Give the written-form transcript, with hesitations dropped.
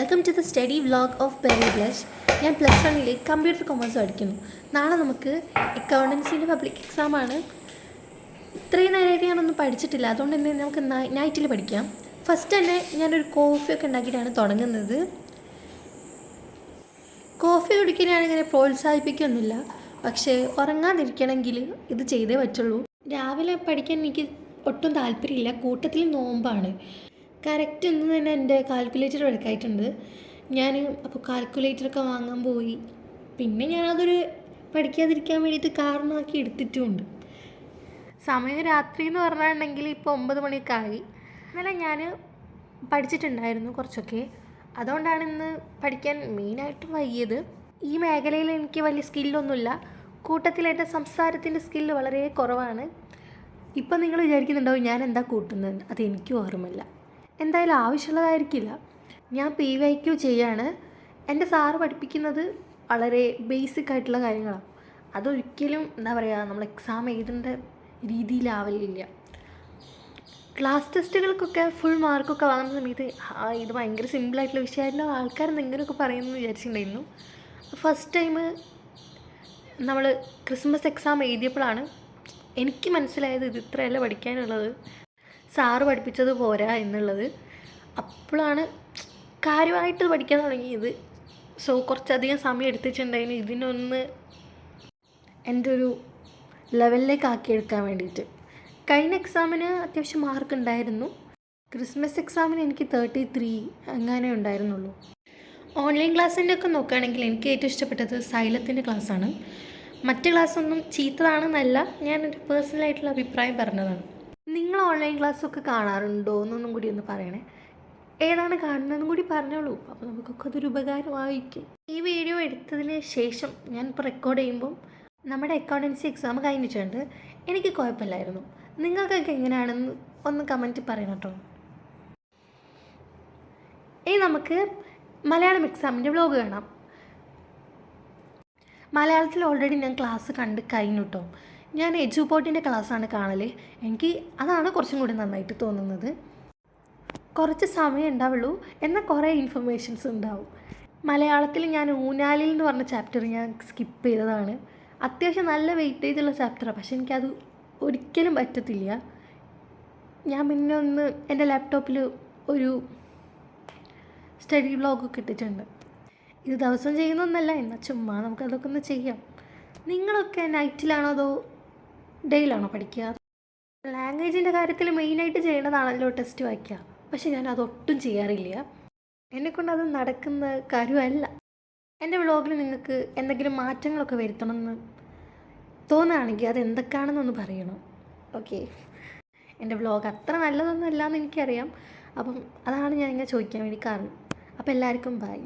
Welcome to the study vlog of berry blush. ഞാൻ +1 computer commerce പഠിക്കുന്നു. നാളെ നമുക്ക് അക്കൗണ്ടൻസിൻ്റെ പബ്ലിക് എക്സാമാണ്. ഇത്രയും നേരമായിട്ട് ഞാനൊന്നും പഠിച്ചിട്ടില്ല, അതുകൊണ്ട് തന്നെ നമുക്ക് നൈറ്റിൽ പഠിക്കാം. ഫസ്റ്റ് തന്നെ ഞാനൊരു കോഫിയൊക്കെ ഉണ്ടാക്കിയിട്ടാണ് തുടങ്ങുന്നത്. കോഫി കുടിക്കാനാണിങ്ങനെ പ്രോത്സാഹിപ്പിക്കൊന്നുമില്ല, പക്ഷേ ഉറങ്ങാതിരിക്കണമെങ്കിൽ ഇത് ചെയ്തേ പറ്റുള്ളൂ. രാവിലെ പഠിക്കാൻ എനിക്ക് ഒട്ടും താല്പര്യമില്ല, കൂട്ടത്തിൽ നോമ്പാണ്. കറക്റ്റ് ഇന്ന് തന്നെ എൻ്റെ കാൽക്കുലേറ്റർ എടുക്കായിട്ടുണ്ട്. ഞാൻ അപ്പോൾ കാൽക്കുലേറ്ററൊക്കെ വാങ്ങാൻ പോയി. പിന്നെ ഞാനതൊരു പഠിക്കാതിരിക്കാൻ വേണ്ടിയിട്ട് കാരണമാക്കി എടുത്തിട്ടുമുണ്ട്. സമയം രാത്രി എന്ന് പറഞ്ഞിട്ടുണ്ടെങ്കിൽ ഇപ്പോൾ 9 മണിയൊക്കെ ആയി. ഇന്നലെ ഞാൻ പഠിച്ചിട്ടുണ്ടായിരുന്നു കുറച്ചൊക്കെ, അതുകൊണ്ടാണ് ഇന്ന് പഠിക്കാൻ മെയിനായിട്ട് വൈകിയത്. ഈ മേഖലയിൽ എനിക്ക് വലിയ സ്കില്ലൊന്നുമില്ല. കൂട്ടത്തിലായിട്ട് സംസാരത്തിൻ്റെ സ്കില്ല് വളരെ കുറവാണ്. ഇപ്പം നിങ്ങൾ വിചാരിക്കുന്നുണ്ടാവും ഞാൻ എന്താ കൂട്ടുന്നത്, അതെനിക്കും ഓർമ്മയില്ല. എന്തായാലും ആവശ്യമുള്ളതായിരിക്കില്ല. ഞാൻ PYQ ചെയ്യാണ്. എൻ്റെ സാറ് പഠിപ്പിക്കുന്നത് വളരെ ബേസിക് ആയിട്ടുള്ള കാര്യങ്ങളാണ്. അതൊരിക്കലും എന്താ പറയുക, നമ്മൾ എക്സാം എഴുതേണ്ട രീതിയിലാവലില്ല. ക്ലാസ് ടെസ്റ്റുകൾക്കൊക്കെ ഫുൾ മാർക്കൊക്കെ വാങ്ങുന്ന സമയത്ത് ഇത് ഭയങ്കര സിമ്പിളായിട്ടുള്ള വിഷയമായിട്ടുള്ള ആൾക്കാരെന്ന് ഇങ്ങനെയൊക്കെ പറയുമെന്ന് വിചാരിച്ചിട്ടുണ്ടായിരുന്നു. ഫസ്റ്റ് ടൈം നമ്മൾ ക്രിസ്മസ് എക്സാം എഴുതിയപ്പോഴാണ് എനിക്ക് മനസ്സിലായത് ഇത് ഇത്രയല്ല പഠിക്കാനുള്ളത്, സാറ് പഠിപ്പിച്ചത് പോരാ എന്നുള്ളത്. അപ്പോഴാണ് കാര്യമായിട്ട് പഠിക്കാൻ തുടങ്ങിയത്. സോ കുറച്ചധികം സമയം എടുത്തിട്ടുണ്ടായിരുന്നു ഇതിനൊന്ന് എൻ്റെ ഒരു ലെവലിലേക്ക് ആക്കിയെടുക്കാൻ വേണ്ടിയിട്ട്. കഴിഞ്ഞ എക്സാമിന് അത്യാവശ്യം മാർക്ക് ഉണ്ടായിരുന്നു. ക്രിസ്മസ് എക്സാമിന് എനിക്ക് 33 അങ്ങനെ ഉണ്ടായിരുന്നുള്ളൂ. ഓൺലൈൻ ക്ലാസ്സിൻ്റെ ഒക്കെ നോക്കുകയാണെങ്കിൽ എനിക്ക് ഏറ്റവും ഇഷ്ടപ്പെട്ടത് സൈലത്തിൻ്റെ ക്ലാസ്സാണ്. മറ്റ് ക്ലാസ്സൊന്നും ചീത്തതാണെന്നല്ല, ഞാനൊരു പേഴ്സണലായിട്ടുള്ള അഭിപ്രായം പറഞ്ഞതാണ്. നിങ്ങൾ ഓൺലൈൻ ക്ലാസ്സൊക്കെ കാണാറുണ്ടോ എന്നൊന്നും കൂടി ഒന്ന് പറയണേ. ഏതാണ് കാണുന്നതെന്നും കൂടി പറഞ്ഞോളൂ, അപ്പോൾ നമുക്കൊക്കെ അതൊരു ഉപകാരമായിരിക്കും. ഈ വീഡിയോ എടുത്തതിന് ശേഷം ഞാനിപ്പോൾ റെക്കോർഡ് ചെയ്യുമ്പം നമ്മുടെ അക്കൗണ്ടൻസി എക്സാം കഴിഞ്ഞിട്ടുണ്ട്. എനിക്ക് കുഴപ്പമില്ലായിരുന്നു. നിങ്ങൾക്കൊക്കെ എങ്ങനെയാണെന്ന് ഒന്ന് കമൻറ്റ് പറയണം കേട്ടോ. ഇനി നമുക്ക് മലയാളം എക്സാമിൻ്റെ വ്ലോഗ് കാണാം. മലയാളത്തിൽ ഓൾറെഡി ഞാൻ ക്ലാസ് കണ്ട് കഴിഞ്ഞു കേട്ടോ. ഞാൻ എജുപോർട്ടിൻ്റെ ക്ലാസ്സാണ് കാണൽ. എനിക്ക് അതാണ് കുറച്ചും കൂടി നന്നായിട്ട് തോന്നുന്നത്. കുറച്ച് സമയം ഉണ്ടാവുള്ളൂ, എന്നാൽ കുറേ ഇൻഫർമേഷൻസ് ഉണ്ടാവും. മലയാളത്തിൽ ഞാൻ ഊഞ്ഞാലിൽ എന്ന് പറഞ്ഞ ചാപ്റ്റർ ഞാൻ സ്കിപ്പ് ചെയ്തതാണ്. അത്യാവശ്യം നല്ല വെയിറ്റേജുള്ള ചാപ്റ്ററാണ്, പക്ഷെ എനിക്കത് ഒരിക്കലും പറ്റത്തില്ല. ഞാൻ പിന്നെ ഒന്ന് എൻ്റെ ലാപ്ടോപ്പിൽ ഒരു സ്റ്റഡി വ്ളോഗൊക്കെ ഇട്ടിട്ടുണ്ട്. ഇത് ദിവസം ചെയ്യുന്നൊന്നല്ല, എന്നാൽ ചുമ്മാ നമുക്കതൊക്കെ ഒന്ന് ചെയ്യാം. നിങ്ങളൊക്കെ നൈറ്റിലാണോ അതോ ഡേയിലാണോ പഠിക്കുക? ലാംഗ്വേജിൻ്റെ കാര്യത്തിൽ മെയിനായിട്ട് ചെയ്യേണ്ടതാണല്ലോ ടെസ്റ്റ് വായിക്കുക, പക്ഷെ ഞാൻ അതൊട്ടും ചെയ്യാറില്ല. എന്നെക്കൊണ്ട് അത് നടക്കുന്ന കാര്യമല്ല. എൻ്റെ വ്ളോഗിൽ നിങ്ങൾക്ക് എന്തെങ്കിലും മാറ്റങ്ങളൊക്കെ വരുത്തണമെന്ന് തോന്നുകയാണെങ്കിൽ അത് എന്തൊക്കെയാണെന്നൊന്ന് പറയണം. ഓക്കെ, എൻ്റെ വ്ളോഗ് അത്ര നല്ലതൊന്നും അല്ല എന്ന് എനിക്കറിയാം. അപ്പം അതാണ് ഞാനിങ്ങനെ ചോദിക്കാൻ വേണ്ടി കാരണം. അപ്പോൾ എല്ലാവർക്കും ബൈ.